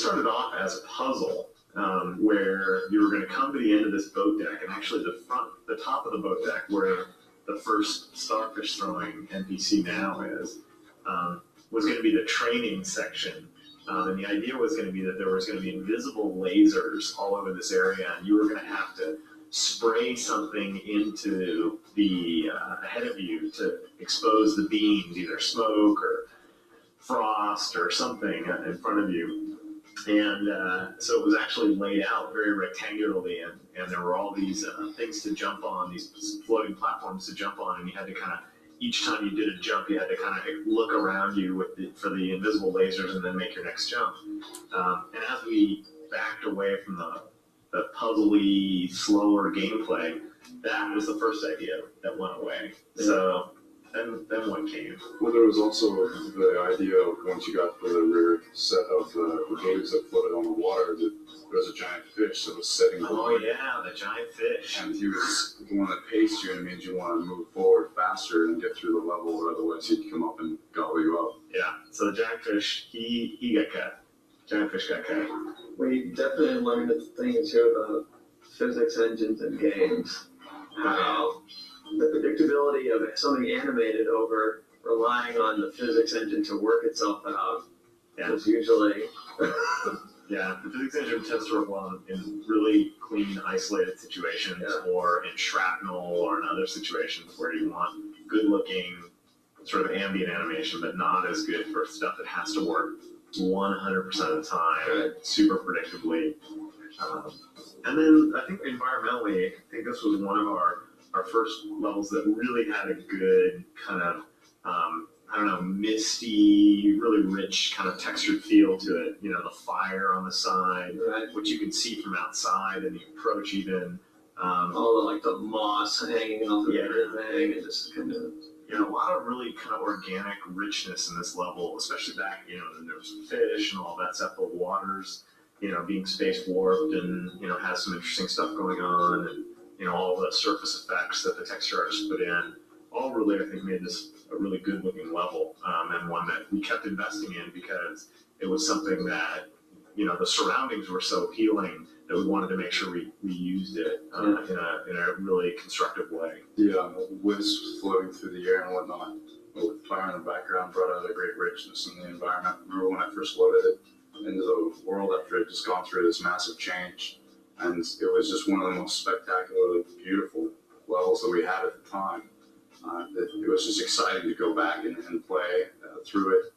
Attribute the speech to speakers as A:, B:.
A: started off as a puzzle where you were going to come to the end of this boat deck, and actually the top of the boat deck, where the first starfish throwing NPC now is, was going to be the training section. And the idea was going to be that there was going to be invisible lasers all over this area, and you were going to have to spray something into the ahead of you to expose the beams, either smoke or frost or something in front of you. And so it was actually laid out very rectangularly, and there were all these things to jump on, these floating platforms to jump on, and you had to kind of, each time you did a jump, you had to kind of look around you for the invisible lasers and then make your next jump. And as we backed away from the puzzly, slower gameplay, that was the first idea that went away. So then what came?
B: Well, there was also the idea of, once you got the rear set of the gates that floated on the water, that there was a giant fish that was setting.
A: Oh yeah, the giant fish.
B: And he was the one that paced you and made you want to move forward faster and get through the level, or otherwise he'd come up and gobble you up.
A: Yeah, so the giant fish, he got cut. Giant fish got cut.
C: We definitely learned a thing or two about physics engines and games. How the predictability of something animated over relying on the physics engine to work itself out is usually...
A: Yeah, the physics engine tends to work well in really clean, isolated situations, or in shrapnel, or in other situations where you want good-looking sort of ambient animation, but not as good for stuff that has to work 100% of the time, super predictably. And then I think environmentally, I think this was one of our first levels that really had a good kind of, I don't know, misty, really rich kind of textured feel to it. You know, the fire on the side, which you can see from outside, and the approach even.
C: All the, like, the moss hanging off of everything, and just kind of...
A: You know, a lot of really kind of organic richness in this level, especially back, you know, and there was fish and all that stuff, the waters, you know, being space warped and, you know, has some interesting stuff going on, and, you know, all the surface effects that the texture artists put in, all really, I think, made this a really good looking level, and one that we kept investing in because it was something that, you know, the surroundings were so appealing that we wanted to make sure we used it in a really constructive way.
B: Yeah, whiz floating through the air and whatnot, with fire in the background, brought out a great richness in the environment. I remember when I first loaded it into the world after it had just gone through this massive change, and it was just one of the most spectacularly beautiful levels that we had at the time. It was just exciting to go back and play through it.